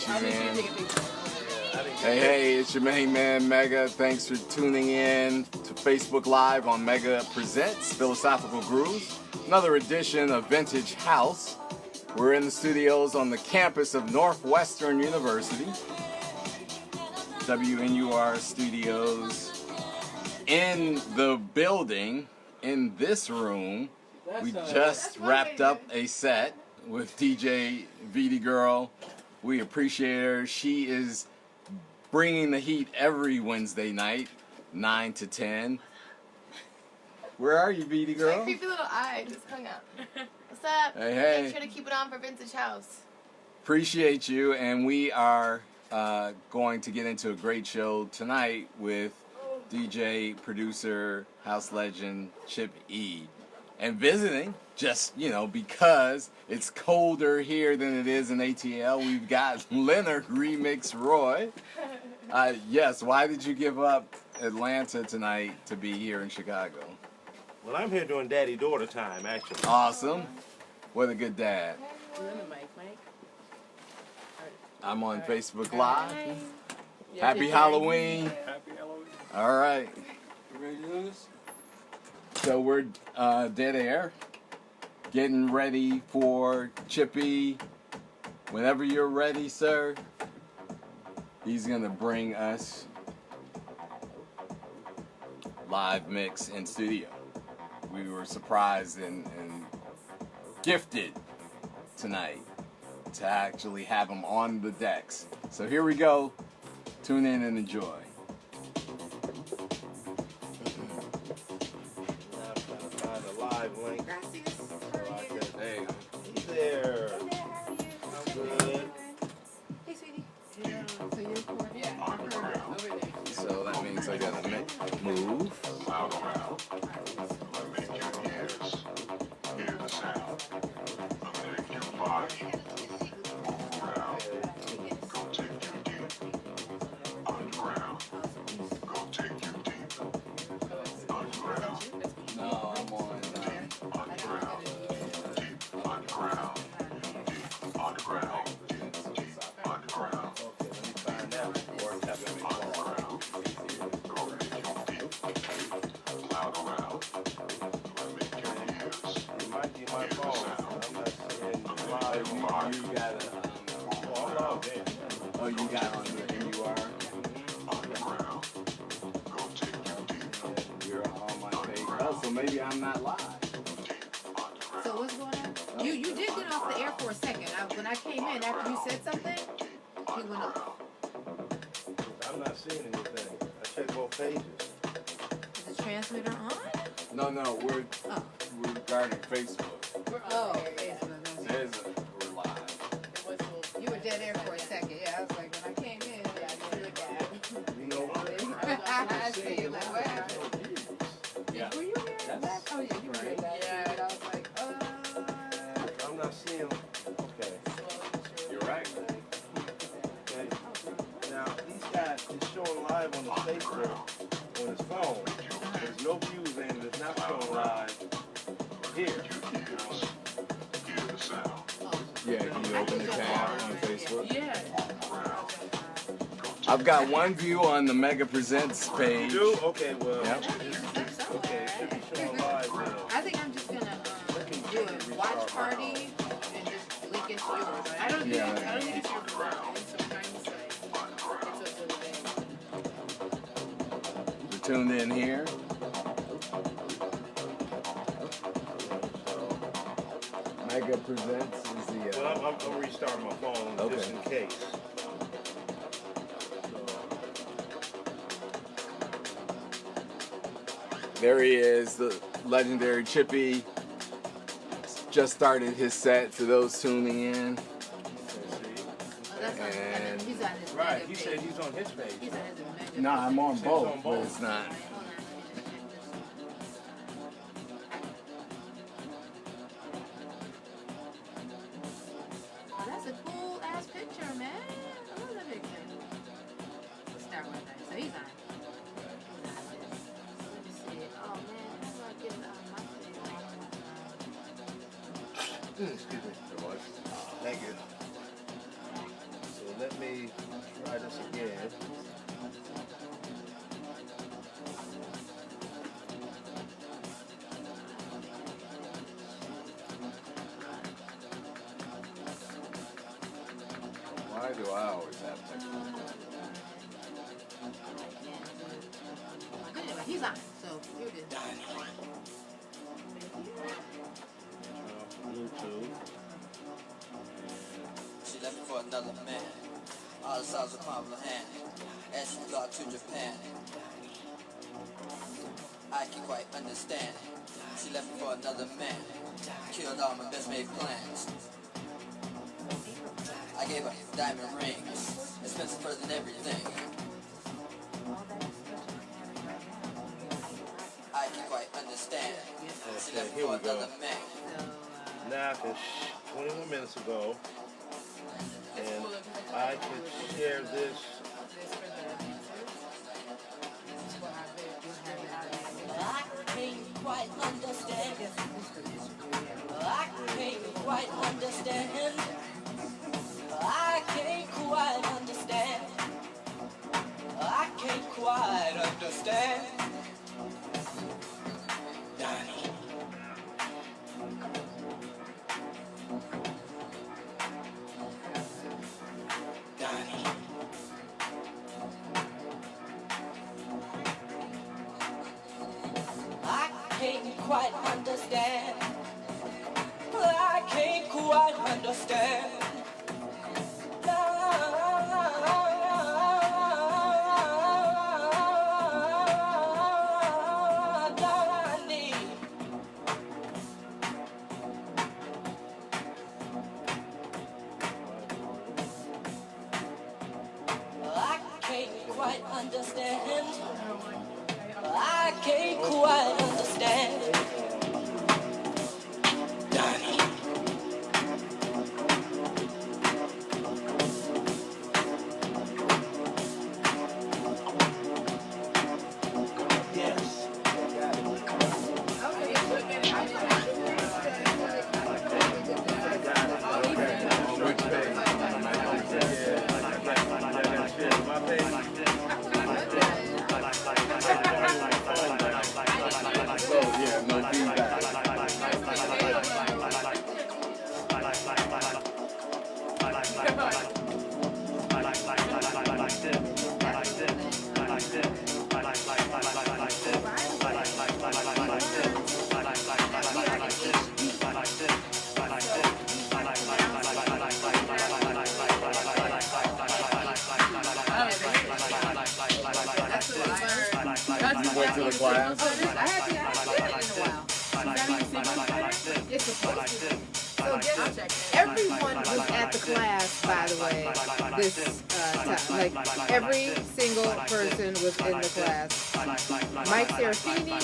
she's in. Hey, it's your main man, Mega. Thanks for tuning in to Facebook Live on Mega Presents Philosophical Grooves. Another edition of Vintage House. We're in the studios on the campus of Northwestern University. WNUR studios. In the building, in this room, we just wrapped up a set with DJ VD Girl. We appreciate her. She is bringing the heat every Wednesday night, 9 to 10. Where are you, VD Girl? My creepy little eye just hung up. What's up? Hey. Make sure to keep it on for Vintage House. Appreciate you, and we are going to get into a great show tonight with DJ, producer, house legend Chip E. And visiting, just, because it's colder here than it is in ATL, we've got Leonard Remix Roy. Yes, why did you give up Atlanta tonight to be here in Chicago? Well, I'm here doing daddy-daughter time, actually. Awesome. What a good dad. I'm on Facebook Live. Happy Halloween. Happy Halloween. All right. You ready to do this? So we're dead air, getting ready for Chippy. Whenever you're ready, sir, he's gonna bring us live mix in studio. We were surprised and gifted tonight to actually have him on the decks. So here we go. Tune in and enjoy. Link. Hey. He's there. I'm good. Hey, sweetie. So that means I gotta move. Make your ears hear the sound. Make your body move around. Go take you deep underground. Go take you deep underground. No, I'm on. Underground, deep underground, deep underground, deep underground, Okay, let me find out before I have to make underground. Go make your deep, loud around. Make your ears It might be my fault. I'm not seeing live. You got Oh, I'm logged in. oh, you got on the WNUR. underground. Go take you deep, You're on my page. Oh, so maybe I'm not live. So what's going on? You did get off the air for a second. When I came in after you said something, you went off. I'm not seeing anything. I checked both pages. Is the transmitter on? No, we're Oh. regarding Facebook. Oh, Facebook. There's we're live. You were dead air for a second. Yeah, I was like, when I came in, I didn't look at You know what? I see you like, what? Yeah. Were you here? Oh, yeah, you were here. Yeah, and I was like, I'm not seeing. Okay. You're right. Okay. Now he's got it's showing live on his Facebook on his phone. There's no views and it's not showing live here. hear the sound. Yeah, can you open the tab on Facebook? yeah. I've got one view on the Mega Presents You page. do? Okay, well. Yep. Okay, it should be showing live then. I think I'm just gonna do a watch party and just link into yours. I don't think Yeah. it's your fault. It's some kind of site. It's a good thing. You're tuned in here. Mega Presents is the. Well, I'm restarting my phone just in case. There he is, the legendary Chippy. Just started his set for those tuning in. Oh, that's on, And- he's on his Right, mega he page. said he's on his page. He's on his mega No, I'm on Says both, on but both. it's not. page. Hold on. Oh, that's a cool ass picture, man. I love that picture. Let's start with that. So he's on. Let me see. Oh man, how do I get my thing? Excuse me. Thank you. So let try this again. Why do I always have technical? Anyway, he's on it, so you're good. Bluetooth. She left me for another man. All the sides of Pablo hand. As she flew out to Japan. I can quite understand. She left me for another man. Killed all my best made plans. I gave her diamond rings. Expensive further than everything. I can quite understand. She left me here for we go. another man. Now I can 21 minutes ago, and I can share this. I can't quite understand. I can't quite understand. I can't quite understand. I can't quite understand. Donnie. Donnie. I can't quite understand. I can't quite understand. Donnie. I can't quite understand. I can't quite understand. Donnie. Yes. On which page? My page. So yeah, no feedback. You went to the class? I haven't seen it in a while. It's supposed to be. So just, everyone was at the class, by the way, this time. Like, every single person was in the class. Mike Serafini,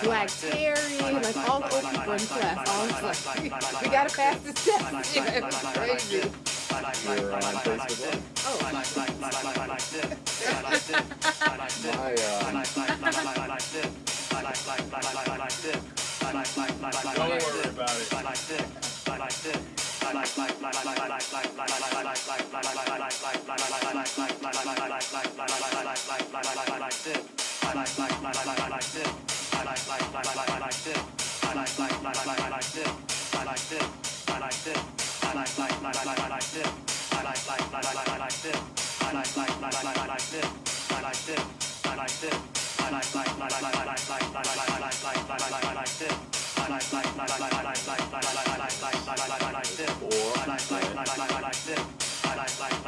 Black Terry, like all the old people in class. All was like, we gotta pass this test. It was crazy. You were on Facebook? Oh, Don't worry about it. Or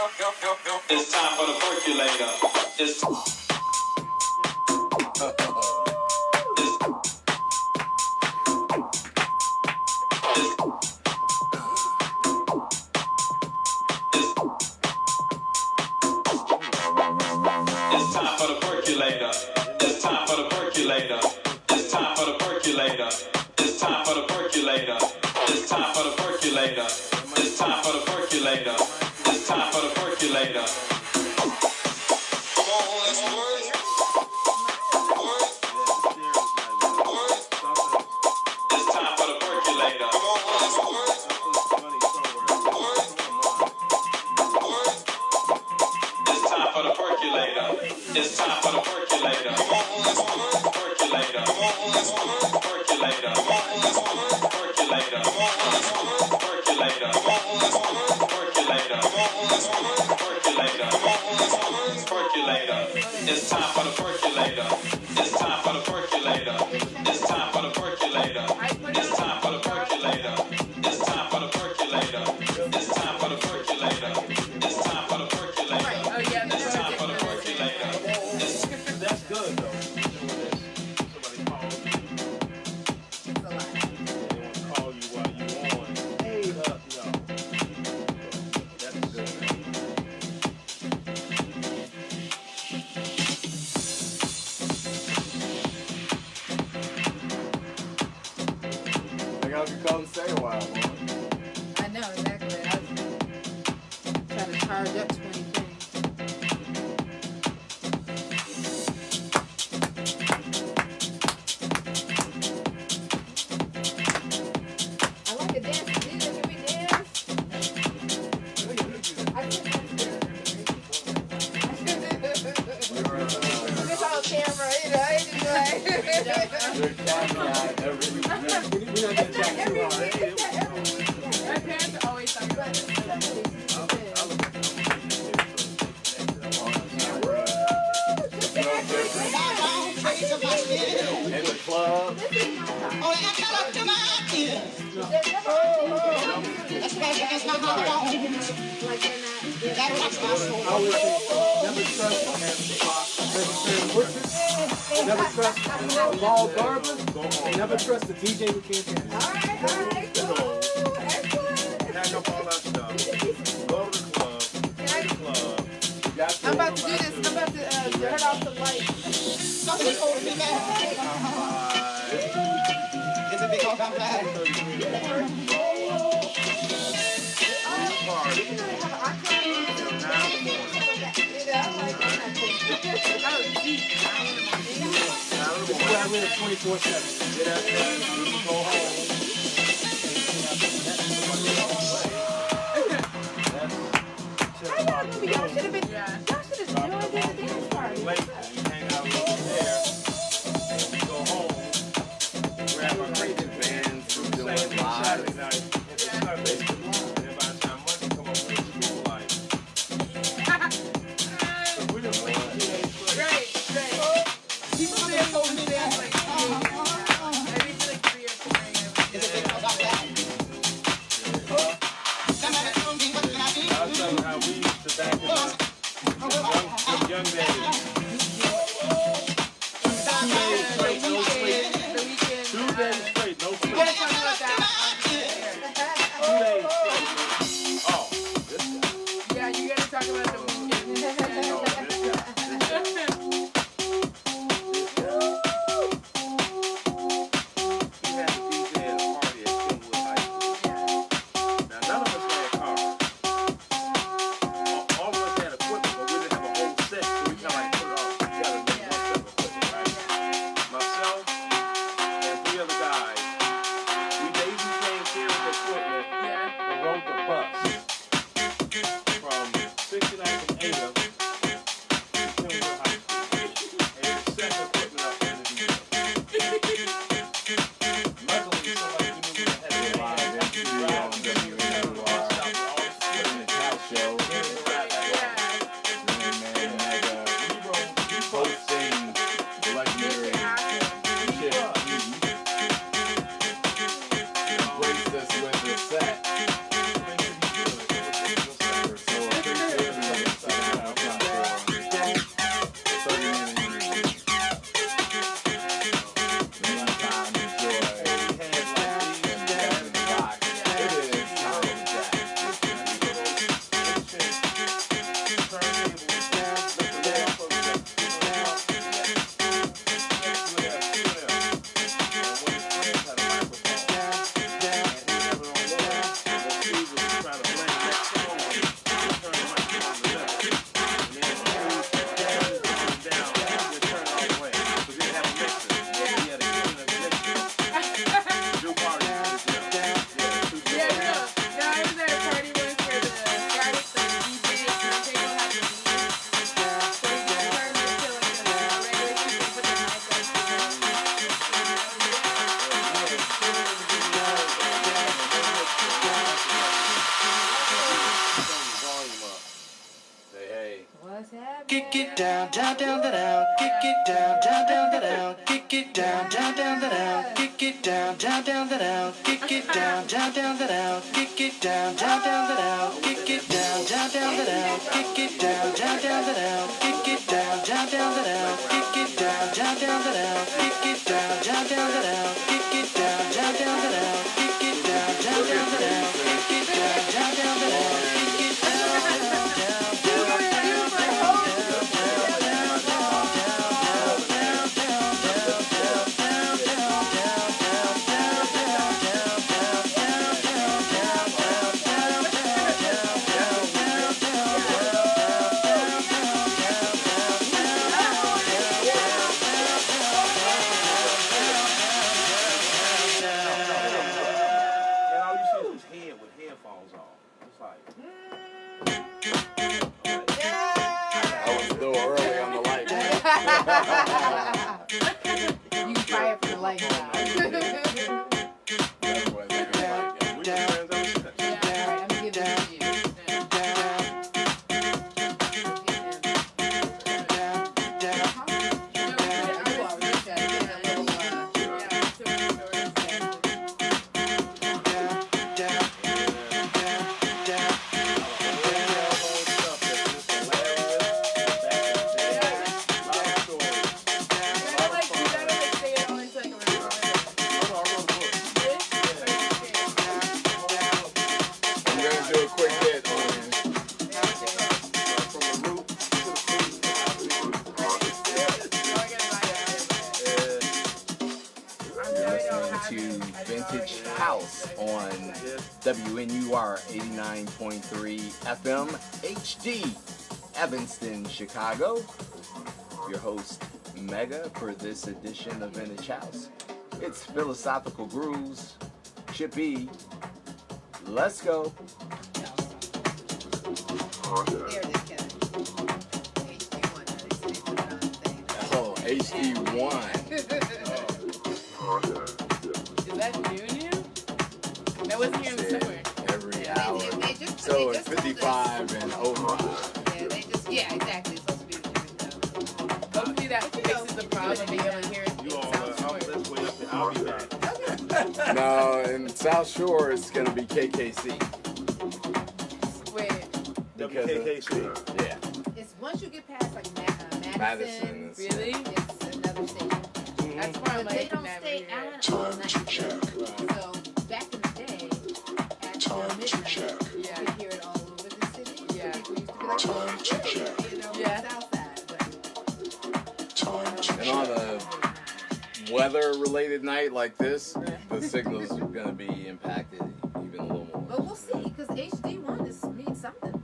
It's time for the percolator. It's time for the percolator. It's time for the percolator. It's time for the percolator. It's time for the percolator. It's time for the percolator. It's time for the percolator. It's time for the percolator. Come on, let's work. It's time for the percolator. Come on, let's work. It's time for the percolator. It's time for the percolator. Come on, let's work. Percolator. Come on, let's work. Percolator. Come on, let's work. Percolator. Come on, let's work. Percolator. Come on, let's work. Percolator. Come on, let's work. Percolator. Come on, let's work. Percolator. It's time for the percolator. It's time for the percolator. It's time for the percolator. It's time for the percolator. It's time for the percolator. It's time for the percolator. It's time for the percolator. Oh yeah, It's time for the percolator. That's good though. Somebody calls you. It's a lot. They want to call you while you on. Hey, no. That's good. They gotta be called and stay a while, boy. I know, exactly. I was trying to charge up 20 things. I like to dance. Can we dance? I just This whole camera, you know, it's just like... They're camera every week. My parents are always talking about it. In the club. Never trust a mall barber. Never trust a DJ who can't dance. All right, cool. Excellent. Pack up all that stuff. Go to the club. I'm about to do this. I'm about to turn off the light. This is where I live 24/7. Get out there, you can go home. How y'all know me? Y'all should have been. Y'all should have joined in the dance party. Late, and we hang out over there, and we go home, grab our crazy Bands from doing Saturday live. night, and it's Sunday. And then by the time Monday come up with school life. We done wait 2 days straight. Right. People say it's only dance like 3 maybe it's like 3 or 4 a.m. I'll tell you how we used to back in the young days. 2 days straight, no sleep. 2 days straight, no sleep. 2 days straight. Oh, this guy. Yeah, you gotta talk about the weekend. Oh, this guy. He had a DJ at a party at Kenwood High School. Now, none of us had cars. All of us had equipment, but we didn't have a whole set, so we kind of kick it down, down, down, down, kick it down, down, down, down, kick it down, down, down, down, kick it down, down, down, down, kick it down, down, down, down, kick it down, down, down, down, kick it down, down, down, down, kick it down, down, down, down, kick it down, down, down, down, kick it down, down, down, down, kick it down, down, down, down, kick it down, down, down, down, kick it down, down, down, down, kick it down, down, down, down, kick it And all you see is his head with headphones on. It's like, I was still early on the light. You can try it for the light now. That's what they gonna like it. we just friends ever since. Alright, I'm giving it to you. I'm gonna do a quick hit on to Vintage House on WNUR 89.3 FM HD, Evanston, Chicago. Your host, Mega, for this edition of Vintage House. It's Philosophical Grooves, Chip E. Let's go. There it is, Kevin. HD1, they put it on the thing. Oh, HD1. Is that new? That wasn't here in the summer. Every hour. They just So it's told us. 55 and over. Yeah, exactly. It's supposed to be the truth. Hopefully that fixes the problem being able to hear it. You all It sounds short. let's wait up there. I'll be back. No, in South Shore, it's going to be KKC. Wait, Because of- WKKC. Yeah. It's once you get past like Madison, Madison is- really? it's another station. That's why I'm But they like, don't never stay hear on it. all Time night. to check. So back in the day, after Time to midnight, check. you Yeah. could hear it all over the city. Yeah. People used to be like, Time to check. you know, Yeah. south side. But Time to And on check. a weather-related night like this, the signal's going to be impacted even a little more. But we'll see, because HD1 means something.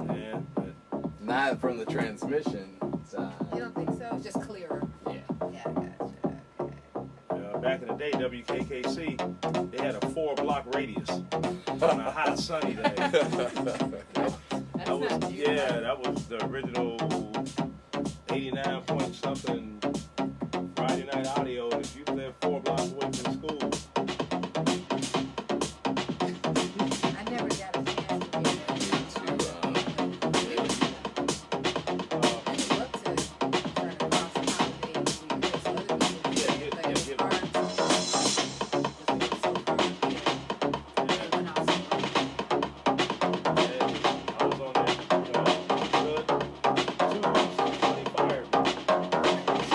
Yeah, but Not from the transmission side. You don't think so? It's just clearer. Yeah. Yeah, I gotcha. Okay. back in the day, WKKC, they had a 4-block radius on a hot sunny day. That's That was, not too yeah, bad. that was the original 89 point something Friday night audio. And if you live 4 blocks away from school, I never got a chance to hear that. I would love to turn across the holiday and see this other people Yeah, but yeah, it's yeah. hard to because we were so far from here. And when I was I was on that good 2 weeks before they fired me.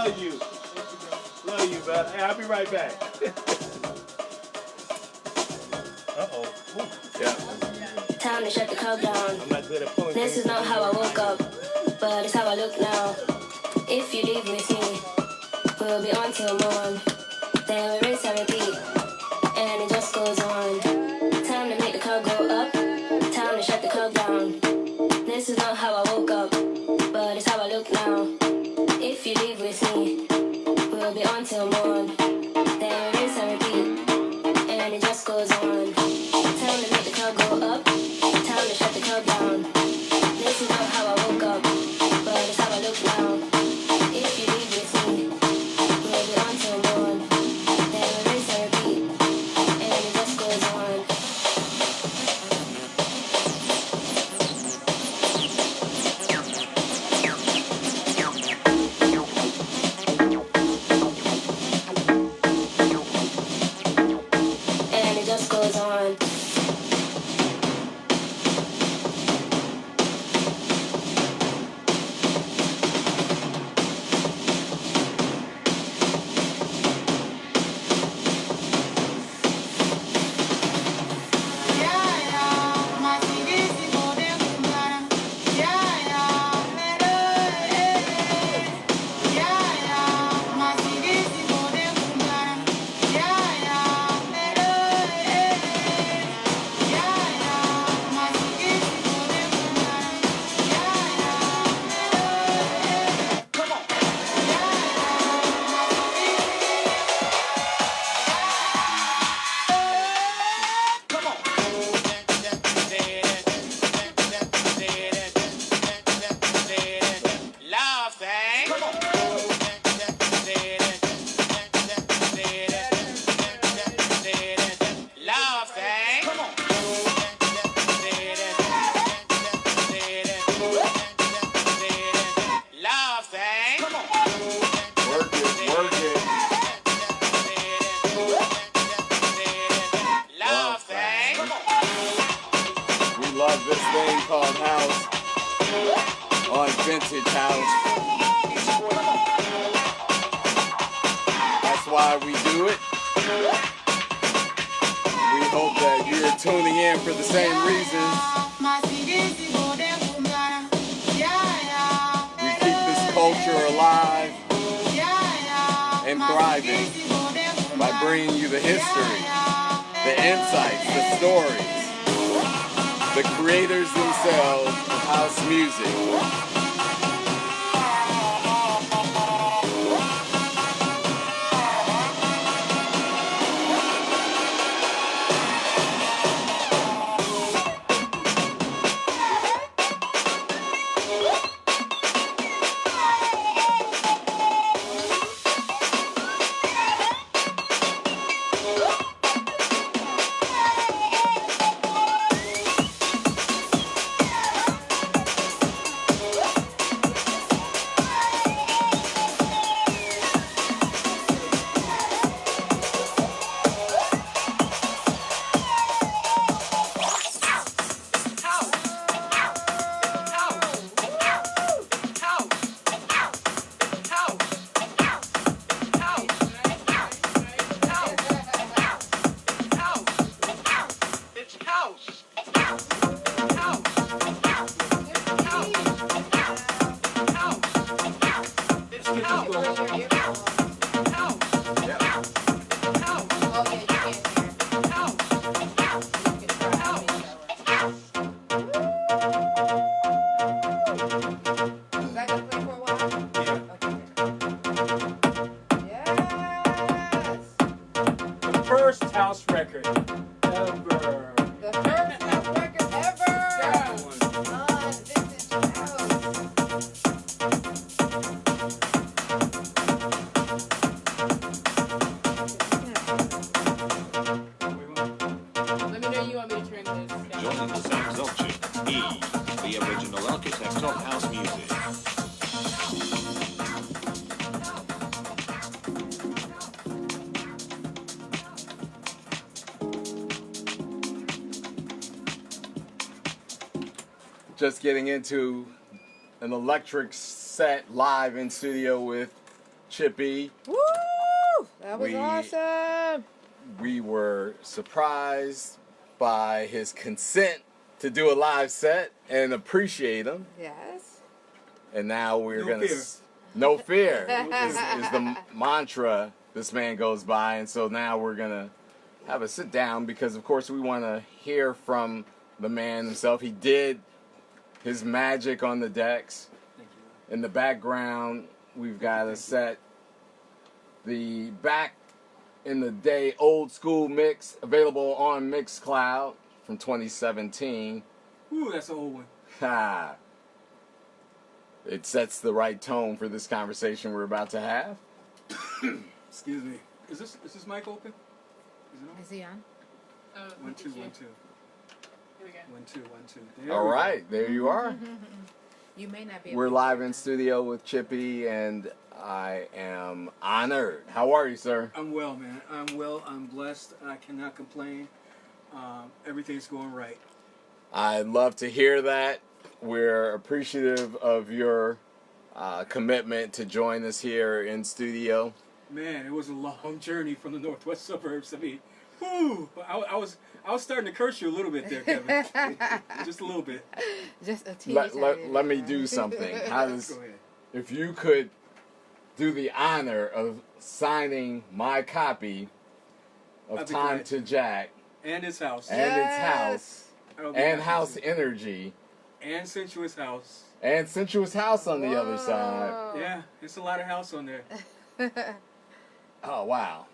Love you. Love you, man. Hey, I'll be right back. Uh-oh. Yeah. Time to shut the club down. I'm not good at pulling This is not how I woke up, but it's how I look now. If you leave with me, we'll be on till morn. Then we rinse and repeat, and it just goes on. Time to make the club go up. Time to shut the club down. This is not how I woke up, but it's how I look now. If you leave with me, we'll be on till morn. Then we rinse and repeat, and it just goes on. Time to make the club go up. Time to shut the club down. This is not how I woke up, but it's how I look now. If you leave with me, we'll be on till morn. Then we rinse and repeat, and it just goes on. And it just goes on. This thing called house on Vintage House. That's why we do it. We hope that you're tuning in for the same reasons. We keep this culture alive and thriving by bringing you the history, the insights, the stories, the creators themselves of house music. First house record ever. The first house record ever. On Vintage House. Let me know you want me to turn this down. Joining the sounds of Chip E, the original architect of house music. Just getting into an electric set live in studio with Chip E. Woo! That was We- awesome. We were surprised by his consent to do a live set and appreciate him. Yes. And now we're No going to... fear. No fear is the mantra this man goes by. And so now we're going to have a sit down because, of course, we want to hear from the man himself. He did his magic on the decks. Thank you. In the background, we've got a set, the back in the day old school mix available on Mixcloud from 2017. Ooh, that's an old one. Ha! It sets the right tone for this conversation we're about to have. Excuse me. Is this mic open? Is it on? Is he on? Oh, 1 2 1 2 Here we go. 1 2 1 2. There All we go. right, there you are. You may not be able We're to live hear in that. studio with Chippy, and I am honored. How are you, sir? I'm well, man. I'm well. I'm blessed. I cannot complain. Everything's going right. I'd love to hear that. We're appreciative of your commitment to join us here in studio. Man, it was a long journey from the northwest suburbs. I mean, whew, I was starting to curse you a little bit there, Kevin. Just a little bit. Just a teeny Let me do something. How does, Go ahead. if you could do the honor of signing my copy of I'd be Time glad to Jack And his house. and its house I'll be and happy House to. Energy And Sensuous House. and Sensuous House on the other side. Whoa. Yeah, it's a lot of house on there. Oh, wow.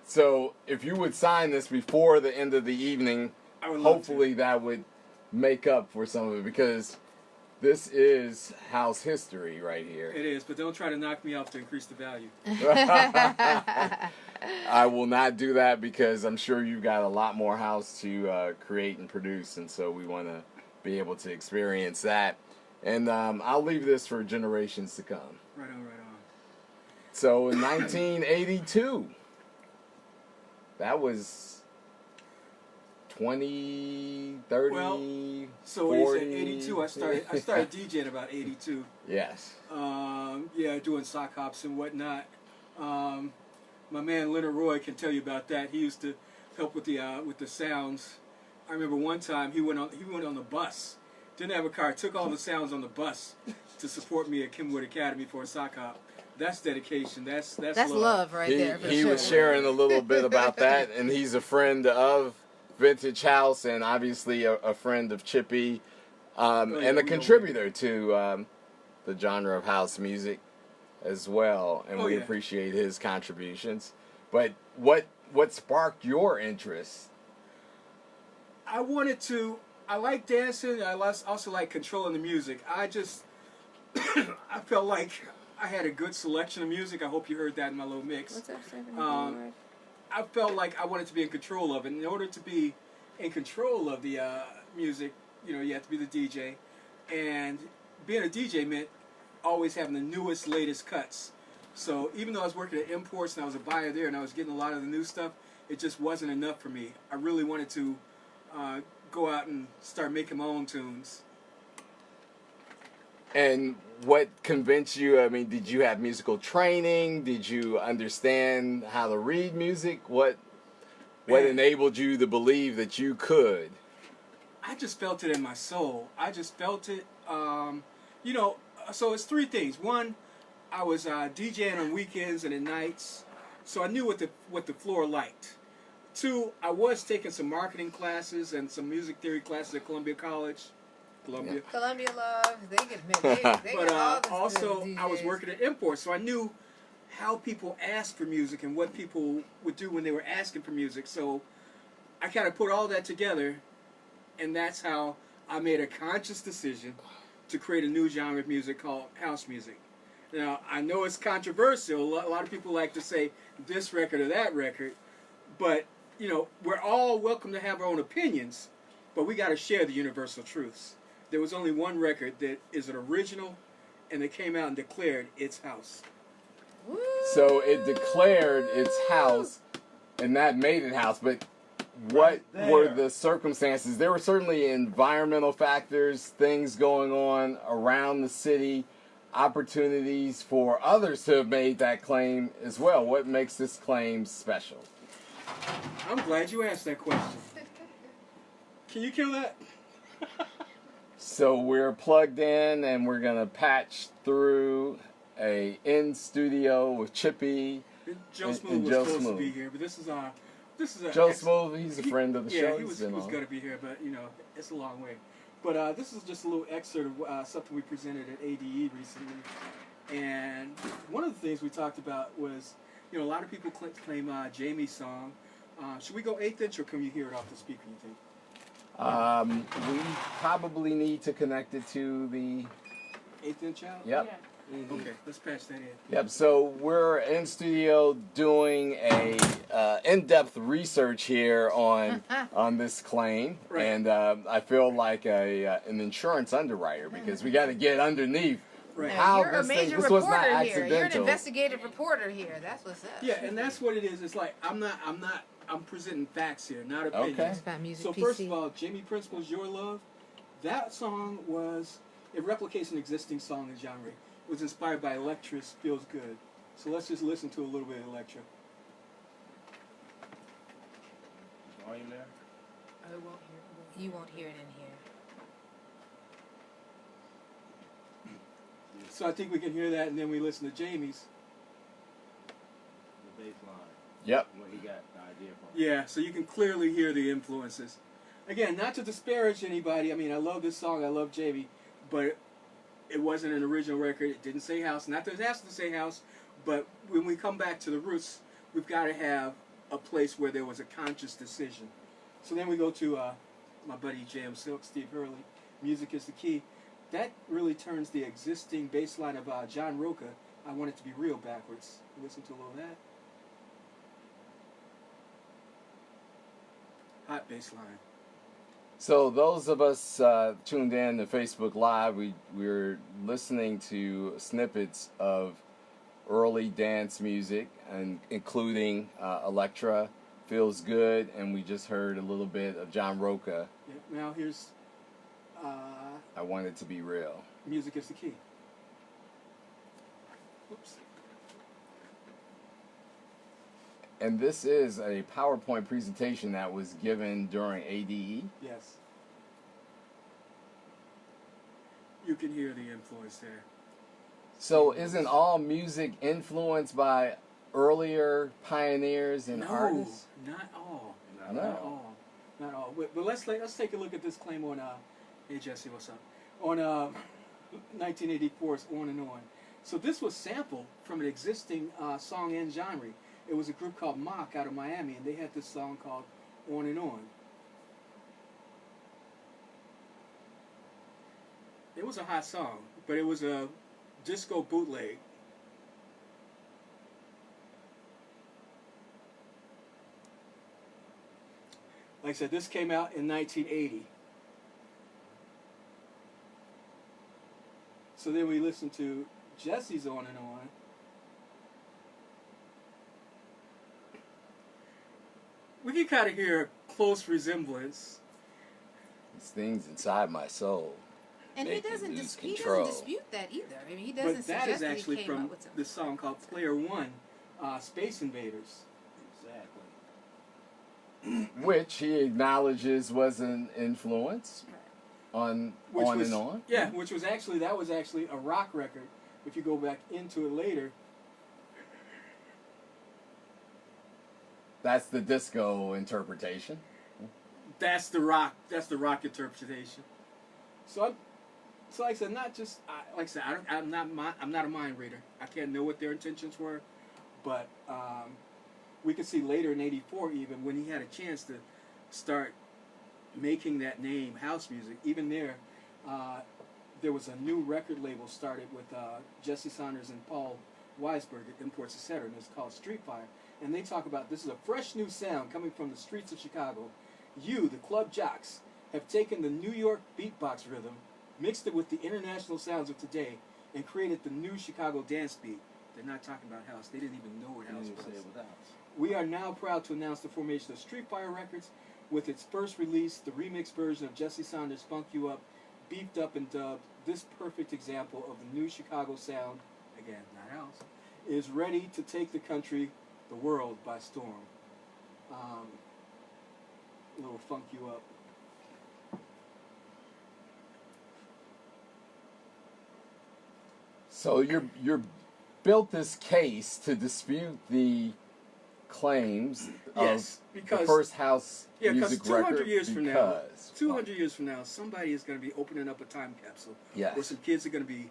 So if you would sign this before the end of the evening, I would love hopefully that would make up for some of it, because this is house history right here. It is, but don't try to knock me off to increase the value. I will not do that, because I'm sure you've got a lot more house to create and produce, and so we want to be able to experience that. And I'll leave this for generations to come. Right on, right on. So in 1982, that was 20, 30, Well, So 40. when you said 82, I started DJing about 82. Yes. Yeah, doing sock hops and whatnot. My man Leonard Roy can tell you about that. He used to help with the sounds. I remember one time he went on the bus. Didn't have a car. Took all the sounds on the bus to support me at Kenwood Academy for a sock hop. That's dedication. That's love right there. For He sure. was sharing a little bit about that, and he's a friend of Vintage House, and obviously a friend of Chippy, and a contributor to the genre of house music as well, and we appreciate his contributions. But what sparked your interest? I like dancing. I also like controlling the music. I I felt like I had a good selection of music. I hope you heard that in my little mix. What's up, Stephanie? I felt like I wanted to be in control of it. In order to be in control of the music, you have to be the DJ. And being a DJ meant always having the newest, latest cuts. So even though I was working at Imports and I was a buyer there and I was getting a lot of the new stuff, it just wasn't enough for me. I really wanted to go out and start making my own tunes. And what convinced you? I mean, did you have musical training? Did you understand how to read music? What enabled you to believe that you could? I just felt it in my soul. I just felt it. So it's three things. One, I was DJing on weekends and at nights, so I knew what the floor liked. Two, I was taking some marketing classes and some music theory classes at Columbia College. Columbia love. They but all the also, DJs. I was working at Imports, so I knew how people asked for music and what people would do when they were asking for music. So I kind of put all that together, and that's how I made a conscious decision to create a new genre of music called house music. Now, I know it's controversial. A lot of people like to say this record or that record, but, we're all welcome to have our own opinions, but we got to share the universal truths. There was only one record that is an original, and it came out and declared its house. Woo! So it declared its house, and that made it house. But what were the circumstances? There were certainly environmental factors, things going on around the city. opportunities for others to have made that claim as well. What makes this claim special? I'm glad you asked that question. Can you kill that? So we're plugged in and we're going to patch through a in studio with Chippy. Joe and Smooth was Joe supposed Smooth. to be here, but this is a Joe Smooth, he's a friend of the show. He was been on. going to be here, but you know, it's a long way. But this is just a little excerpt of something we presented at ADE recently. And one of the things we talked about was, you know, a lot of people claim Jamie's song. Should we go 8th inch, or can you hear it off the speaker, you think? We probably need to connect it to the 8th inch out? Yep. Okay, let's patch that in. Yep. So we're in studio doing a in-depth research here on this claim, Right. and I feel like an insurance underwriter because we got to get underneath Right. how You're a this thing. major This was not reporter here. accidental. You're an investigative reporter here. That's what's up. Yeah, and that's what it is. It's like I'm presenting facts here, not opinions. Okay. It's about music So PC. first of all, Jamie Principle's Your Love, that song it replicates an existing song in genre. It was inspired by Electra's Feels Good. So let's just listen to a little bit of Electra. Volume there? You won't hear it in here. So I think we can hear that, and then we listen to Jamie's. The bass line. Yep. Where he got the idea from. Yeah, so you can clearly hear the influences. Again, not to disparage anybody. I mean, I love this song. I love Jamie, but it wasn't an original record. It didn't say house. Not that it has to say house, but when we come back to the roots, we've got to have a place where there was a conscious decision. So then we go to my buddy Jam Silk, Steve Hurley. Music is the key. That really turns the existing bass line of John Roca, I Want It to Be Real, backwards. Listen to a little of that. Hot bass line. So those of us tuned in to Facebook Live, we're listening to snippets of early dance music, and including Electra, Feels Good, and we just heard a little bit of John Roca. Yeah, now here's I Want It to Be Real. Music is the key. Oops. And this is a PowerPoint presentation that was given during ADE. Yes. You can hear the influence there. So isn't all music influenced by earlier pioneers and artists? Not all. No. Not all. Not all. But let's take a look at this claim on hey Jesse, what's up? On 1984's On and On. So this was sampled from an existing song and genre. It was a group called Mock out of Miami, and they had this song called On and On. It was a hot song, but it was a disco bootleg. Like I said, this came out in 1980. So then we listened to Jesse's On and On. We can kind of hear a close resemblance. These things inside my soul. And he Make you doesn't, lose he control. doesn't dispute that either. I mean, he doesn't But that suggest is actually that he came from up with something. this song called Player One, Space Invaders. Exactly. Which he acknowledges was an influence on On and On. Yeah, which was actually, that was actually a rock record. If you go back into it later. That's the disco interpretation. That's the rock interpretation. So like I said, not just like I said, I'm not a mind reader. I can't know what their intentions were, but we could see later in '84, even when he had a chance to start making that name, house music. Even there was a new record label started with Jesse Saunders and Paul Weisberg at Imports Etc. and it's called Street Fire. And they talk about this is a fresh new sound coming from the streets of Chicago. You, the club jocks, have taken the New York beatbox rhythm, mixed it with the international sounds of today, and created the new Chicago dance beat. They're not talking about house. They didn't even know what house was. We are now proud to announce the formation of Street Fire Records with its first release, the remix version of Jesse Saunders' Funk You Up, beefed up and dubbed this perfect example of the new Chicago sound, again, not house, is ready to take the country, the world, by storm. A little funk you up. So you're built this case to dispute the claims Yes, of because the first house yeah, music 200 record. years from now, because 200 years from now, somebody is going to be opening up a time capsule Yes. where some kids are going to be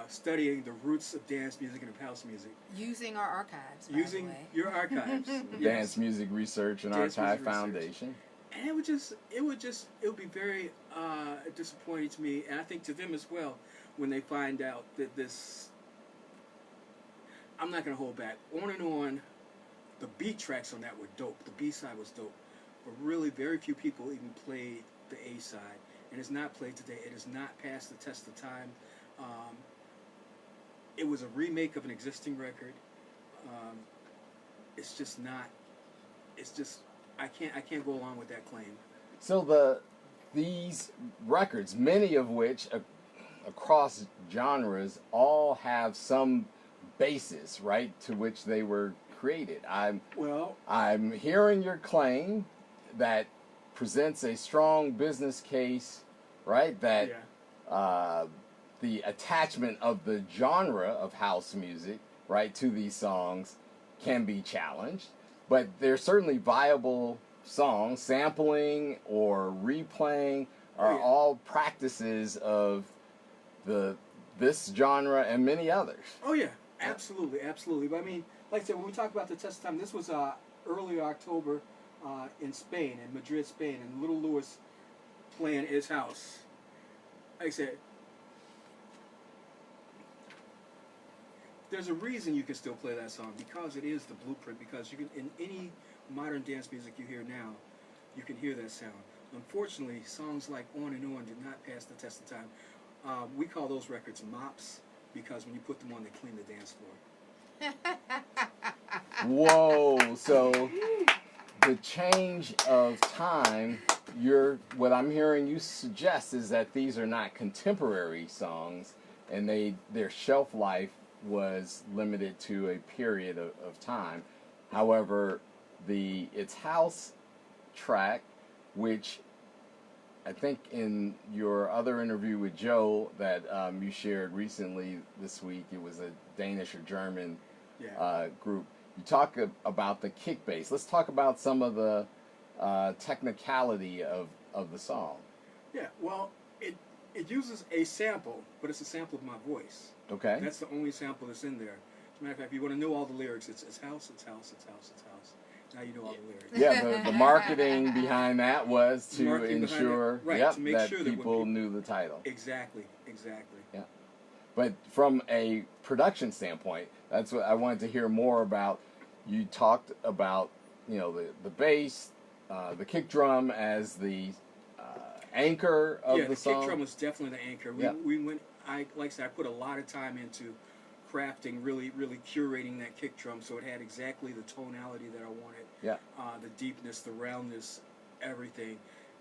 studying the roots of dance music and of house music, Using our archives, by using the way. your archives. Dance Yes. Music Research and Dance Archive Music Research. Foundation. And it would be very disappointing to me, and I think to them as well, when they find out that this. I'm not going to hold back. On and on, the beat tracks on that were dope. The B side was dope, but really, very few people even played the A side, and it's not played today. It has not passed the test of time. It was a remake of an existing record. It's just not. It's just. I can't go along with that claim. So these records, many of which across genres, all have some basis, right, to which they were created. I'm hearing your claim that presents a strong business case, right? That the attachment of the genre of house music, right, to these songs can be challenged, but they're certainly viable songs. Sampling or replaying are all practices of this genre and many others. Oh yeah, absolutely, absolutely. But I mean, like I said, when we talk about the test of time, this was early October in Spain, in Madrid, Spain, and Little Louis playing his house. Like I said, there's a reason you can still play that song, because it is the blueprint, because you can, in any modern dance music you hear now, you can hear that sound. Unfortunately, songs like On and On did not pass the test of time. We call those records mops, because when you put them on, they clean the dance floor. Whoa, so the change of time, what I'm hearing you suggest is that these are not contemporary songs, and their shelf life was limited to a period of time. However, it's house track, which I think in your other interview with Joe that you shared recently this week, it was a Danish or German group. You talk about the kick bass. Let's talk about some of the technicality of the song. Yeah, well, it uses a sample, but it's a sample of my voice. Okay. That's the only sample that's in there. As a matter of fact, if you want to know all the lyrics, it's house, it's house, it's house, it's house. Now you know all the lyrics. Yeah, the marketing behind that was to ensure to make that sure people knew the title. Exactly. Yeah. But from a production standpoint, that's what I wanted to hear more about. You talked about, the bass, the kick drum as the anchor of the song. Yeah, the kick drum was definitely the anchor. We went. Like I said, I put a lot of time into crafting, really, really curating that kick drum so it had exactly the tonality that I wanted. Yeah. The deepness, the roundness, everything,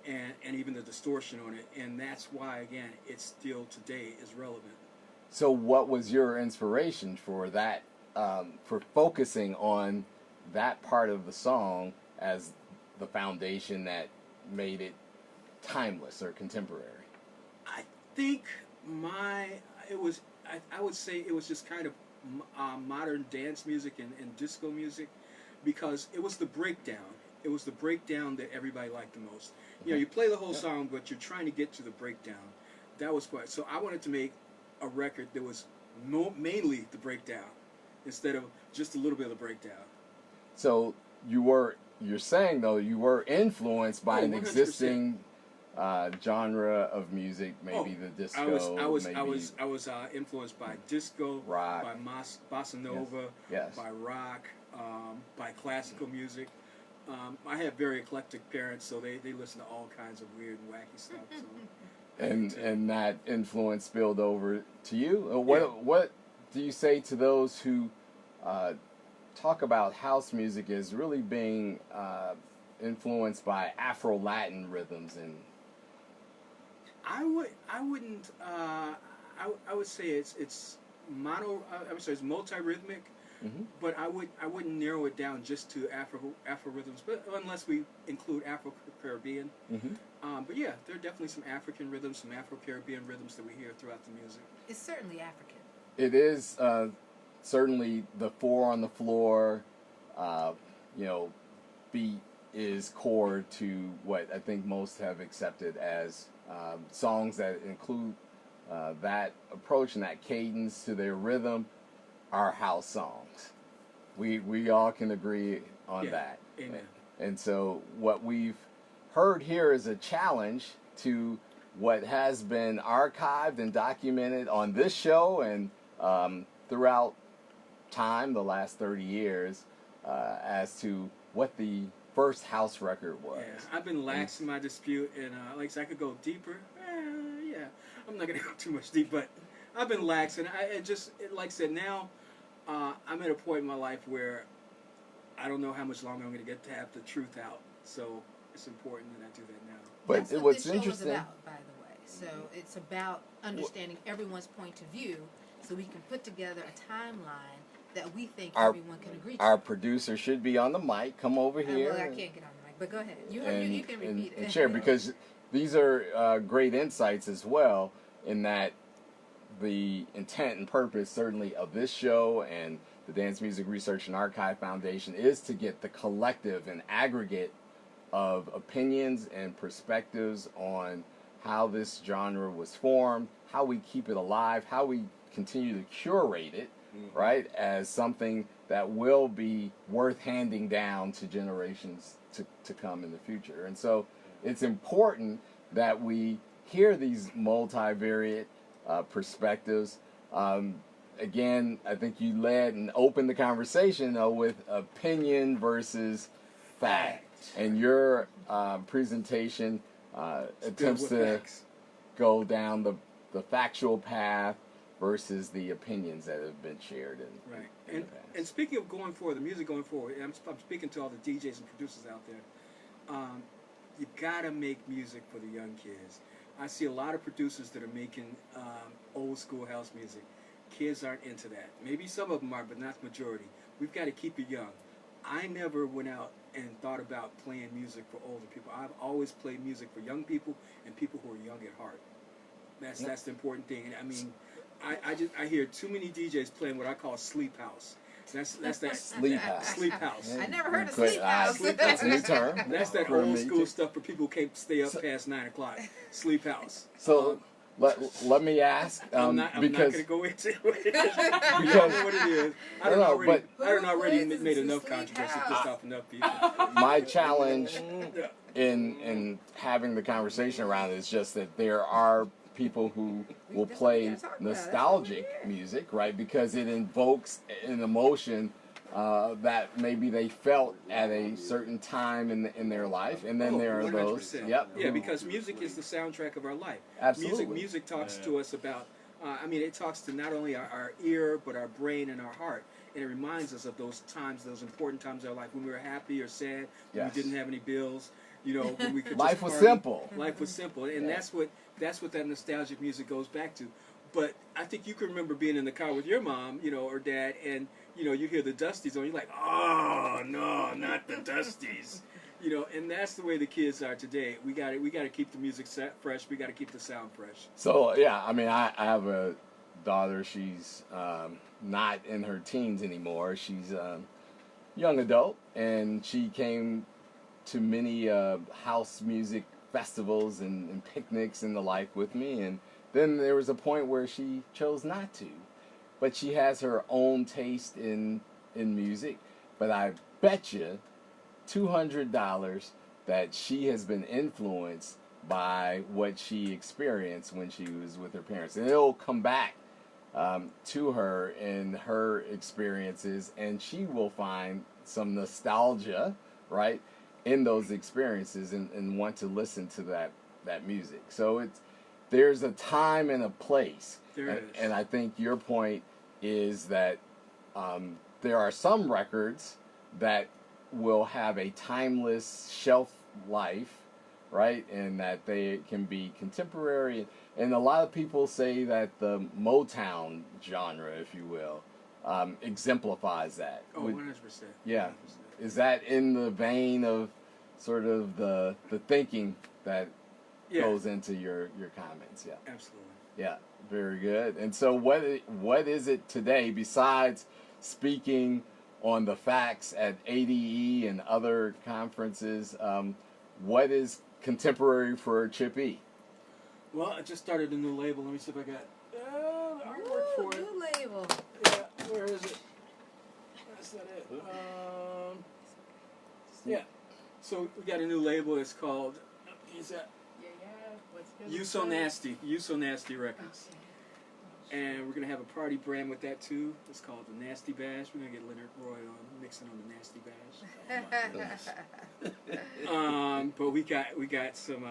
and even the distortion on it. And that's why, again, it still today is relevant. So what was your inspiration for that, for focusing on that part of the song as the foundation that made it timeless or contemporary? I think I would say it was just kind of modern dance music and disco music, because it was the breakdown. It was the breakdown that everybody liked the most. Okay. You play the whole song, but you're trying to get to the breakdown. That was what. So I wanted to make a record that was mainly the breakdown, instead of just a little bit of the breakdown. So you're saying though you were influenced by an 100%. Existing genre of music, maybe the disco. I was influenced by disco, rock, by bossa nova, yes. by rock, by classical music. I have very eclectic parents, so they listen to all kinds of weird and wacky stuff. So. And that influence spilled over to you. What do you say to those who talk about house music as really being influenced by Afro-Latin rhythms? And I wouldn't. I would say it's mono. I would say it's multi-rhythmic, Mm-hmm. but I wouldn't narrow it down just to Afro rhythms, but unless we include Afro Caribbean. Mm-hmm. But yeah, there are definitely some African rhythms, some Afro Caribbean rhythms that we hear throughout the music. It's certainly African. It is certainly the four on the floor, beat is core to what I think most have accepted as songs that include that approach and that cadence to their rhythm are house songs. We all can agree on that. Amen. And so what we've heard here is a challenge to what has been archived and documented on this show and throughout time, the last 30 years, as to what the first house record was. Yeah, I've been lax in my dispute, and like I said, I could go deeper. Yeah, I'm not gonna go too much deep, but I've been lax, and like I said, now I'm at a point in my life where I don't know how much longer I'm gonna get to have the truth out. So it's important that I do that now. But That's what's this show interesting is about, by the way. So it's about understanding everyone's point of view, so we can put together a timeline that we think everyone can agree to. Our producer should be on the mic. Come over here. Well, I can't get on the mic, but go ahead. You can repeat it. And share, because these are great insights as well, in that the intent and purpose certainly of this show and the Dance Music Research and Archive Foundation is to get the collective and aggregate of opinions and perspectives on how this genre was formed, how we keep it alive, how we continue to curate it, right, as something that will be worth handing down to generations to come in the future. And so it's important that we hear these multivariate perspectives. Again, I think you led and opened the conversation, though, with opinion versus fact. And your presentation attempts to go down the factual path versus the opinions that have been shared. And speaking of going forward, the music going forward, and I'm speaking to all the DJs and producers out there, you gotta make music for the young kids. I see a lot of producers that are making old school house music. Kids aren't into that. Maybe some of them are, but not the majority. We've got to keep it young. I never went out and thought about playing music for older people. I've always played music for young people and people who are young at heart. That's the important thing. And I mean, I hear too many DJs playing what I call sleep house. That's that sleep house. Sleep house. I never heard of sleep house. That's a new term. That's that old school stuff for people who can't stay up past 9 o'clock. Sleep house. So let me ask, I'm not going to go into it. Because I don't know what it is. I don't already made enough controversy just off enough people. My challenge in having the conversation around it is just that there are people who will play nostalgic music, right? Because it invokes an emotion that maybe they felt at a certain time in their life, and then there are 100%. those. Yeah, because music is the soundtrack of our life. Absolutely. Music talks to us about. It talks to not only our ear but our brain and our heart, and it reminds us of those times, those important times in our life when we were happy or sad, when we didn't have any bills. When we could Life just was party. simple. Life was simple, and that's what that nostalgic music goes back to. But I think you can remember being in the car with your mom, or dad, and you hear the Dusties on. You're like, oh no, not the Dusties. And that's the way the kids are today. We got to keep the music fresh. We got to keep the sound fresh. So yeah, I have a daughter. She's not in her teens anymore. She's young adult, and she came to many house music festivals and picnics and the like with me, and then there was a point where she chose not to, but she has her own taste in music. But I bet you $200 that she has been influenced by what she experienced when she was with her parents, and it'll come back to her in her experiences, and she will find some nostalgia, right, in those experiences, and want to listen to that music. So there's a time and a place. And I think your point is that there are some records that will have a timeless shelf life, right? And that they can be contemporary. And a lot of people say that the Motown genre, if you will, exemplifies that. Oh, 100%. Yeah. 100%. Is that in the vein of sort of the thinking that goes into your comments? Yeah. Absolutely. Yeah, very good. And so what is it today, besides speaking on the facts at ADE and other conferences, what is contemporary for Chip E? Well, I just started a new label. Let me see if I got the artwork for it. New label. Yeah, where is it? That's not it. Yeah. So we got a new label. It's called, is that You So Nasty. You So Nasty Records. And we're going to have a party brand with that too. It's called the Nasty Bash. We're going to get Leonard Roy on, mixing on the Nasty Bash. But we got some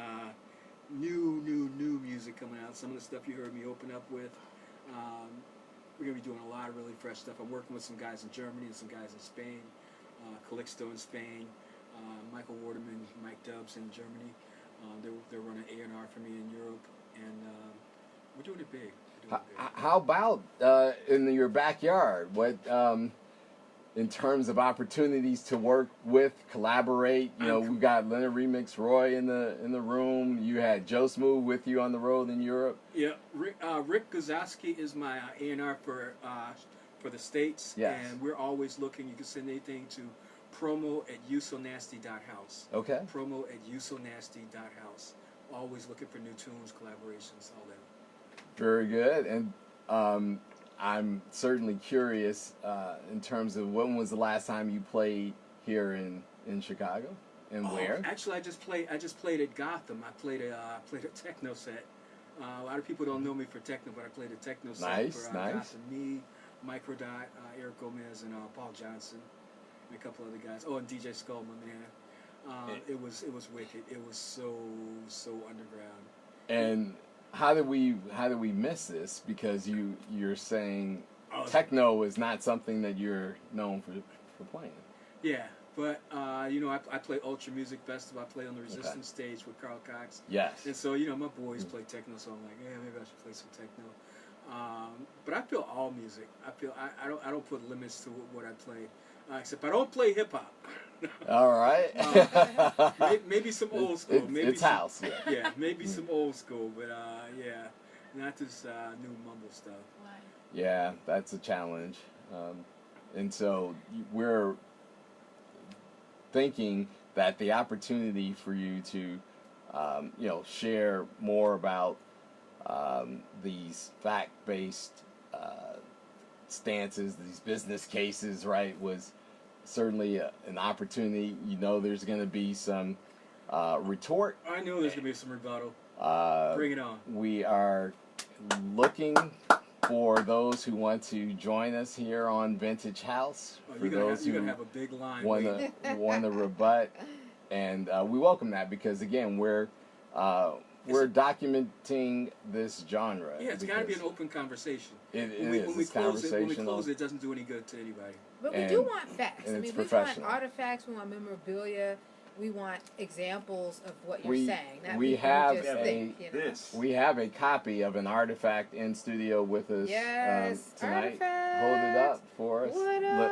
new music coming out. Some of the stuff you heard me open up with. We're going to be doing a lot of really fresh stuff. I'm working with some guys in Germany and some guys in Spain. Calixto in Spain. Michael Waterman, Mike Dubs in Germany. They're running A&R for me in Europe. And we're doing it big. How about in your backyard? What, in terms of opportunities to work with, collaborate? You know, we've got Leonard Remix Roy in the room. You had Joe Smooth with you on the road in Europe. Yeah, Rick Guzowski is my A&R for the States. Yes. And we're always looking. You can send anything to promo@usonasty.house. Okay. promo@usonasty.house. Always looking for new tunes, collaborations, all that. Very good. And I'm certainly curious in terms of when was the last time you played here in Chicago, and where? Actually, I just played at Gotham. I played a techno set. A lot of people don't know me for techno, but I played a techno set for Gotham. Me, Microdot, Eric Gomez, and Paul Johnson, and a couple other guys. Oh, and DJ Skull, my man. It was wicked. It was so underground. And how did we miss this? Because you're saying techno is not something that you're known for playing. Yeah, but I play Ultra Music Festival. I play on the Resistance stage with Carl Cox. Yes. And so my boys play techno, so I'm like, yeah, maybe I should play some techno. But I feel all music. I don't put limits to what I play, except I don't play hip hop. All right. Maybe some old school. Maybe it's some, house. Yeah. Yeah, maybe some old school, but not this new mumble stuff. Yeah, that's a challenge, and so we're thinking that the opportunity for you to, share more about these fact-based stances, these business cases, right, was certainly an opportunity. There's going to be some retort. I knew there's going to be some rebuttal. Bring it on. We are looking for those who want to join us here on Vintage House. For those who have a big line. want to rebut, and we welcome that because again we're documenting this genre. Yeah, it's got to be an open conversation. When we close it, it doesn't do any good to anybody. But we do want facts. And we want artifacts, we want memorabilia, we want examples of what you're saying. We have a copy of an artifact in studio with us tonight. Artifact. Hold it up for us. What up?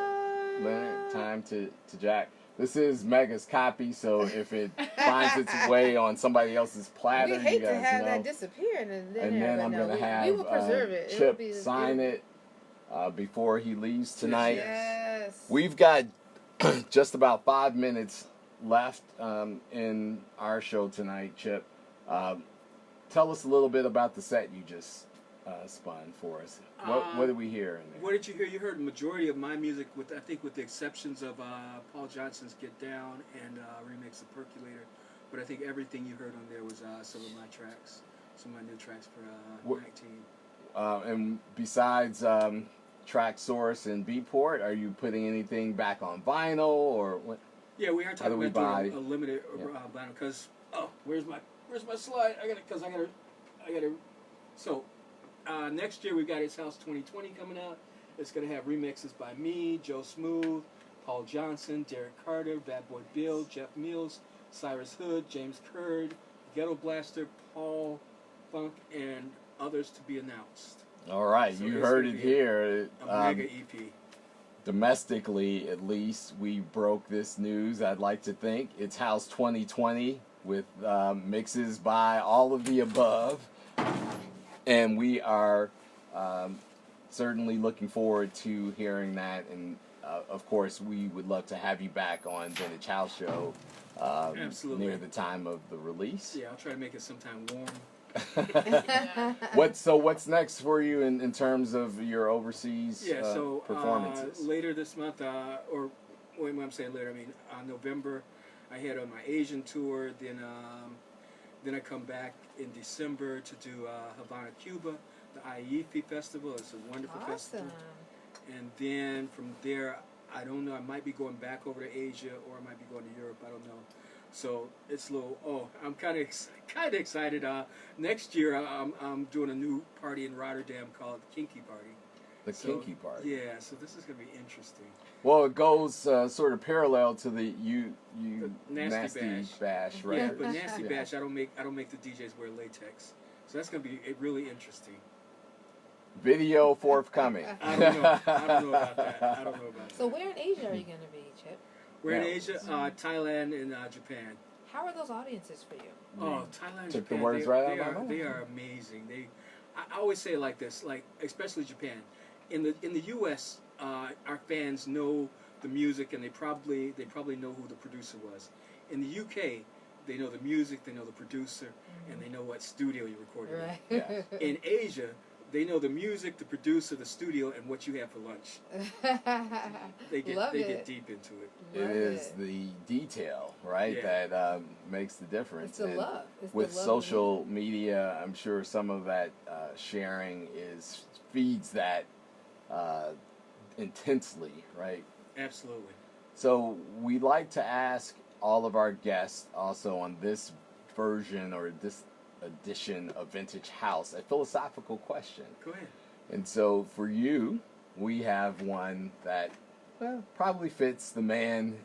Leonard, time to Jack. This is Mega's copy, so if it finds its way on somebody else's platter, we hate you guys to have know. that disappear, and then I'm going to have we will preserve it. Chip sign it before he leaves tonight. Yes. We've got just about 5 minutes left in our show tonight, Chip. Tell us a little bit about the set you just spun for us. What did we hear in there? What did you hear? You heard the majority of my music, with the exceptions of Paul Johnson's Get Down and remix of Percolator. But I think everything you heard on there was some of my tracks, some of my new tracks for 19. And besides Track Source and Beatport, are you putting anything back on vinyl or what? Yeah, we are talking about doing a limited vinyl because where's my slide? I gotta. So next year we've got His House 2020 coming out. It's gonna have remixes by me, Joe Smooth, Paul Johnson, Derek Carter, Bad Boy Bill, Jeff Mills, Cyrus Hood, James Curd, Ghetto Blaster, Paul Funk, and others to be announced. All right, So you it's heard gonna it be here. A mega E EP. Domestically, at least, we broke this news. I'd like to think it's House 2020 with mixes by all of the above, and we are certainly looking forward to hearing that. And of course, we would love to have you back on Vintage House Show Absolutely. near the time of the release. Yeah, I'll try to make it sometime warm. What's next for you in terms of your overseas performances? Later this month, or when I'm saying later, I mean November, I head on my Asian tour. Then I come back in December to do Havana, Cuba, the IEFI Festival. It's a wonderful festival. And then from there, I don't know. I might be going back over to Asia, or I might be going to Europe. I don't know. So it's a little. Oh, I'm kind of excited. Next year, I'm doing a new party in Rotterdam called the Kinky Party. The Kinky Party. Yeah. So this is gonna be interesting. Well, it goes sort of parallel to the Nasty Bash, right? Yeah, but Nasty Bash, I don't make the DJs wear latex. So that's gonna be really interesting. Video forthcoming. I don't know about that. So where in Asia are you going to be, Chip? We're in Asia, Thailand, and Japan. How are those audiences for you? Oh, Thailand and Took Japan, the words right out of my mouth. They are amazing. I always say it like this, like especially Japan. In the U.S., our fans know the music, and they probably know who the producer was. In the U.K., they know the music, they know the producer, and they know what studio you recorded Right. Yeah. in. In Asia, they know the music, the producer, the studio, and what you have for lunch. They get deep into it. It is the detail, right, Yeah. that makes the difference. It's the And love. It's with the love social media, I'm sure some of that sharing feeds that intensely, right? Absolutely. So we like to ask all of our guests also on this version or this edition of Vintage House a philosophical question. Go ahead. And so for you, we have one that probably fits the man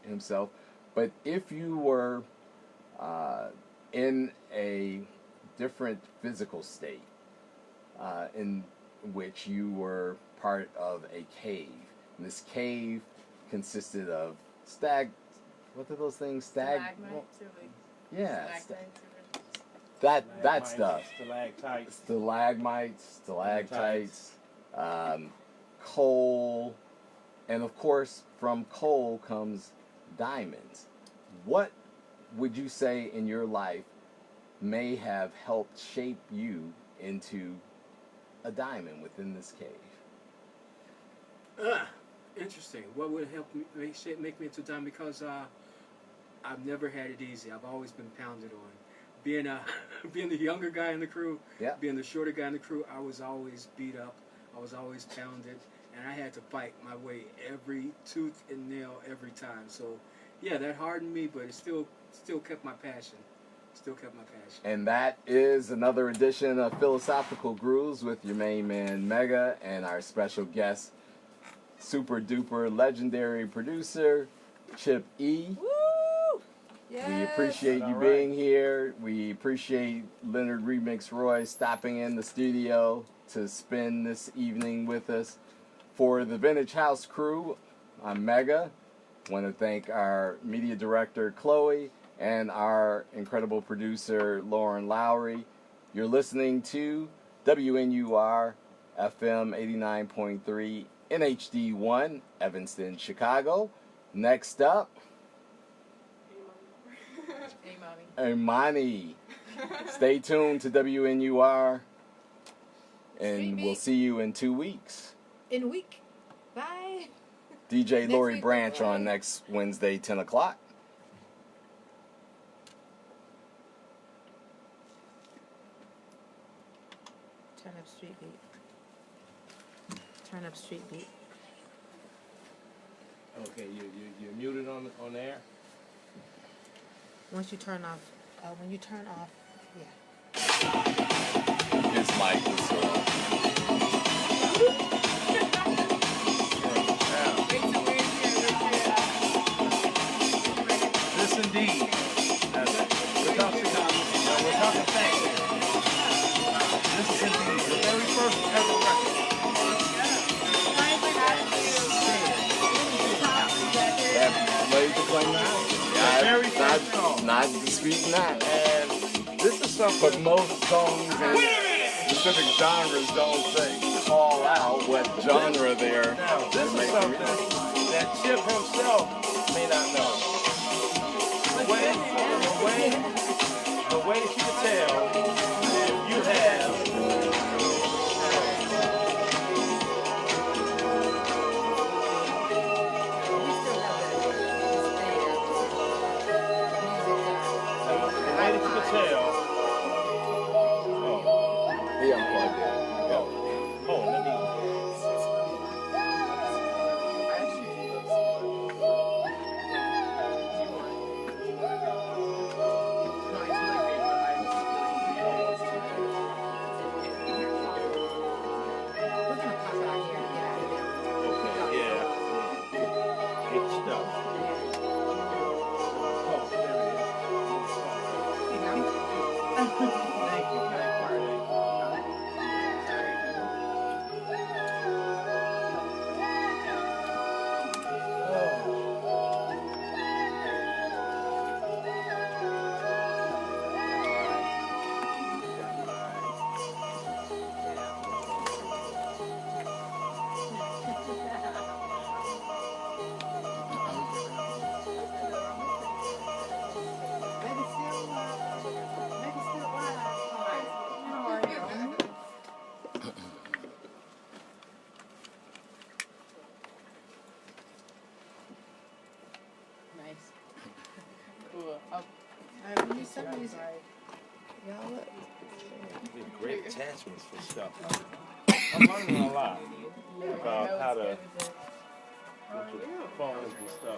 himself. But if you were in a different physical state in which you were part of a cave, and this cave consisted of what are those things? That stuff. Stalagmites, stalactites, coal, and of course from coal comes diamonds. What would you say in your life may have helped shape you into a diamond within this cave? Interesting. What would help me make me into a diamond? Because I've never had it easy. I've always been pounded on. Being the younger guy in the crew, being the shorter guy in the crew, I was always beat up. I was always pounded, and I had to fight my way every tooth and nail every time. So, yeah, that hardened me, but it still kept my passion. And that is another edition of Philosophical Grooves with your main man Mega and our special guest, super duper legendary producer Chip E. Woo! Yes. We appreciate you being here. We appreciate Leonard Remix Roy stopping in the studio to spend this evening with us. For the Vintage House crew, I'm Mega. Want to thank our media director Chloe and our incredible producer Lauren Lowry. You're listening to WNUR FM 89.3 NHD1 Evanston, Chicago. Next up, Imani. Stay tuned to WNUR, and we'll see you in 2 weeks. In a week. Bye. DJ Lori week, Branch bye. on next Wednesday, 10 o'clock. Turn up street beat. Turn up street beat. Okay, you're muted on air. Once you turn off, when you turn off, yeah. His mic is This indeed not disputing that. And this is something. But most songs and specific genres don't say call out what genre they're. Now, this is something that Chip himself may not know. The way that you can tell if you have tell. He unplugged it. Oh, let me. Okay, yeah. Good stuff. Oh, there Nice. Cool. great attachments for stuff. I'm learning a lot about how to with the phones and stuff.